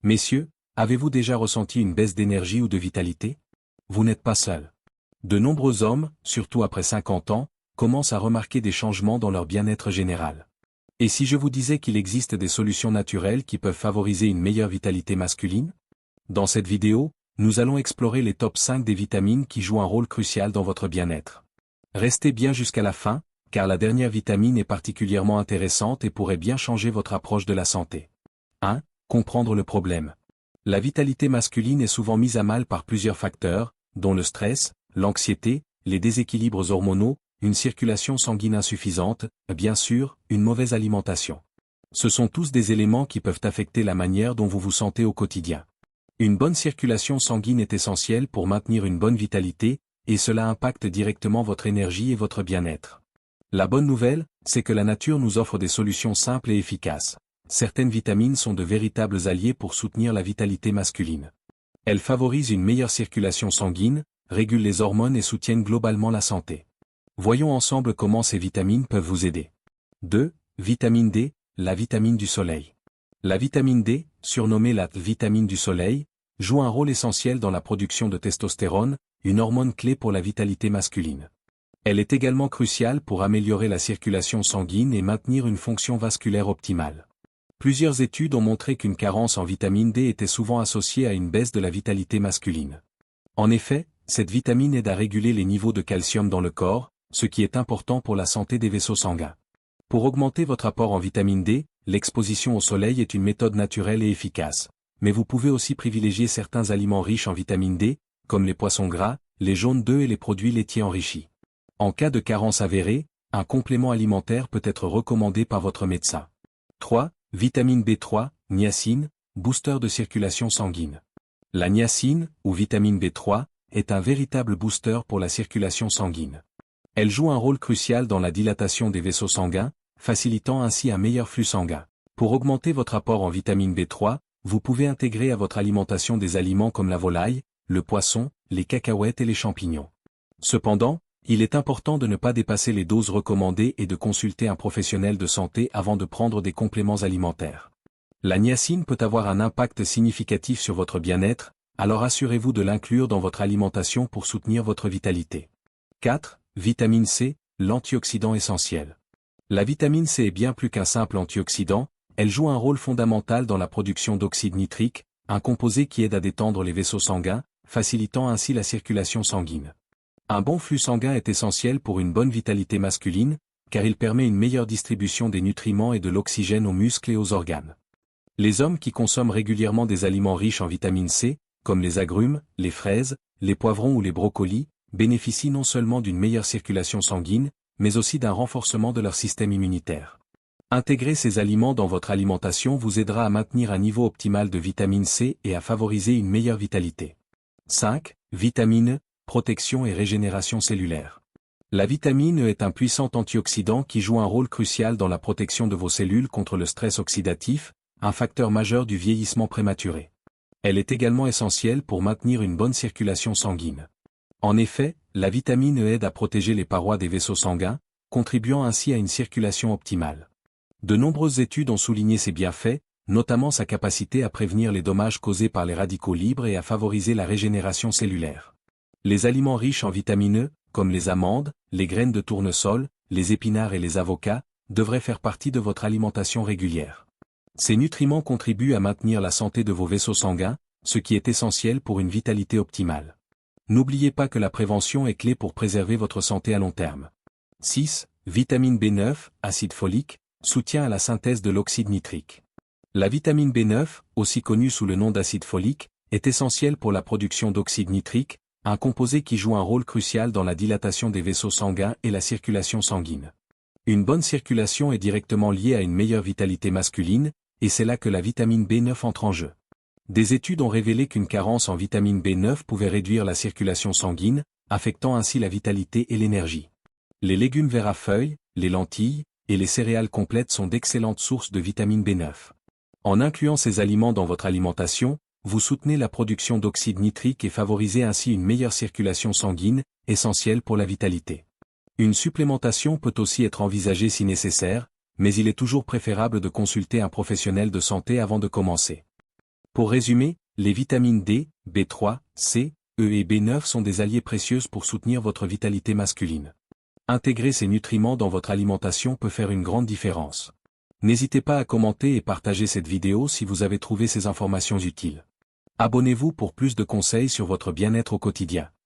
Messieurs, avez-vous déjà ressenti une baisse d'énergie ou de vitalité? Vous n'êtes pas seul. De nombreux hommes, surtout après 50 ans, commencent à remarquer des changements dans leur bien-être général. Et si je vous disais qu'il existe des solutions naturelles qui peuvent favoriser une meilleure vitalité masculine? Dans cette vidéo, nous allons explorer les top 5 des vitamines qui jouent un rôle crucial dans votre bien-être. Restez bien jusqu'à la fin, car la dernière vitamine est particulièrement intéressante et pourrait bien changer votre approche de la santé. 1. Comprendre le problème. La vitalité masculine est souvent mise à mal par plusieurs facteurs, dont le stress, l'anxiété, les déséquilibres hormonaux, une circulation sanguine insuffisante, bien sûr, une mauvaise alimentation. Ce sont tous des éléments qui peuvent affecter la manière dont vous vous sentez au quotidien. Une bonne circulation sanguine est essentielle pour maintenir une bonne vitalité, et cela impacte directement votre énergie et votre bien-être. La bonne nouvelle, c'est que la nature nous offre des solutions simples et efficaces. Certaines vitamines sont de véritables alliés pour soutenir la vitalité masculine. Elles favorisent une meilleure circulation sanguine, régulent les hormones et soutiennent globalement la santé. Voyons ensemble comment ces vitamines peuvent vous aider. 2. Vitamine D, la vitamine du soleil. La vitamine D, surnommée la vitamine du soleil, joue un rôle essentiel dans la production de testostérone, une hormone clé pour la vitalité masculine. Elle est également cruciale pour améliorer la circulation sanguine et maintenir une fonction vasculaire optimale. Plusieurs études ont montré qu'une carence en vitamine D était souvent associée à une baisse de la vitalité masculine. En effet, cette vitamine aide à réguler les niveaux de calcium dans le corps, ce qui est important pour la santé des vaisseaux sanguins. Pour augmenter votre apport en vitamine D, l'exposition au soleil est une méthode naturelle et efficace. Mais vous pouvez aussi privilégier certains aliments riches en vitamine D, comme les poissons gras, les jaunes d'œufs et les produits laitiers enrichis. En cas de carence avérée, un complément alimentaire peut être recommandé par votre médecin. 3. Vitamine B3, niacine, booster de circulation sanguine. La niacine, ou vitamine B3, est un véritable booster pour la circulation sanguine. Elle joue un rôle crucial dans la dilatation des vaisseaux sanguins, facilitant ainsi un meilleur flux sanguin. Pour augmenter votre apport en vitamine B3, vous pouvez intégrer à votre alimentation des aliments comme la volaille, le poisson, les cacahuètes et les champignons. Cependant, il est important de ne pas dépasser les doses recommandées et de consulter un professionnel de santé avant de prendre des compléments alimentaires. La niacine peut avoir un impact significatif sur votre bien-être, alors assurez-vous de l'inclure dans votre alimentation pour soutenir votre vitalité. 4. Vitamine C, l'antioxydant essentiel. La vitamine C est bien plus qu'un simple antioxydant, elle joue un rôle fondamental dans la production d'oxyde nitrique, un composé qui aide à détendre les vaisseaux sanguins, facilitant ainsi la circulation sanguine. Un bon flux sanguin est essentiel pour une bonne vitalité masculine, car il permet une meilleure distribution des nutriments et de l'oxygène aux muscles et aux organes. Les hommes qui consomment régulièrement des aliments riches en vitamine C, comme les agrumes, les fraises, les poivrons ou les brocolis, bénéficient non seulement d'une meilleure circulation sanguine, mais aussi d'un renforcement de leur système immunitaire. Intégrer ces aliments dans votre alimentation vous aidera à maintenir un niveau optimal de vitamine C et à favoriser une meilleure vitalité. 5. Vitamine E, protection et régénération cellulaire. La vitamine E est un puissant antioxydant qui joue un rôle crucial dans la protection de vos cellules contre le stress oxydatif, un facteur majeur du vieillissement prématuré. Elle est également essentielle pour maintenir une bonne circulation sanguine. En effet, la vitamine E aide à protéger les parois des vaisseaux sanguins, contribuant ainsi à une circulation optimale. De nombreuses études ont souligné ses bienfaits, notamment sa capacité à prévenir les dommages causés par les radicaux libres et à favoriser la régénération cellulaire. Les aliments riches en vitamine E, comme les amandes, les graines de tournesol, les épinards et les avocats, devraient faire partie de votre alimentation régulière. Ces nutriments contribuent à maintenir la santé de vos vaisseaux sanguins, ce qui est essentiel pour une vitalité optimale. N'oubliez pas que la prévention est clé pour préserver votre santé à long terme. 6. Vitamine B9, acide folique, soutien à la synthèse de l'oxyde nitrique. La vitamine B9, aussi connue sous le nom d'acide folique, est essentielle pour la production d'oxyde nitrique, un composé qui joue un rôle crucial dans la dilatation des vaisseaux sanguins et la circulation sanguine. Une bonne circulation est directement liée à une meilleure vitalité masculine, et c'est là que la vitamine B9 entre en jeu. Des études ont révélé qu'une carence en vitamine B9 pouvait réduire la circulation sanguine, affectant ainsi la vitalité et l'énergie. Les légumes verts à feuilles, les lentilles, et les céréales complètes sont d'excellentes sources de vitamine B9. En incluant ces aliments dans votre alimentation, vous soutenez la production d'oxyde nitrique et favorisez ainsi une meilleure circulation sanguine, essentielle pour la vitalité. Une supplémentation peut aussi être envisagée si nécessaire, mais il est toujours préférable de consulter un professionnel de santé avant de commencer. Pour résumer, les vitamines D, B3, C, E et B9 sont des alliés précieux pour soutenir votre vitalité masculine. Intégrer ces nutriments dans votre alimentation peut faire une grande différence. N'hésitez pas à commenter et partager cette vidéo si vous avez trouvé ces informations utiles. Abonnez-vous pour plus de conseils sur votre bien-être au quotidien.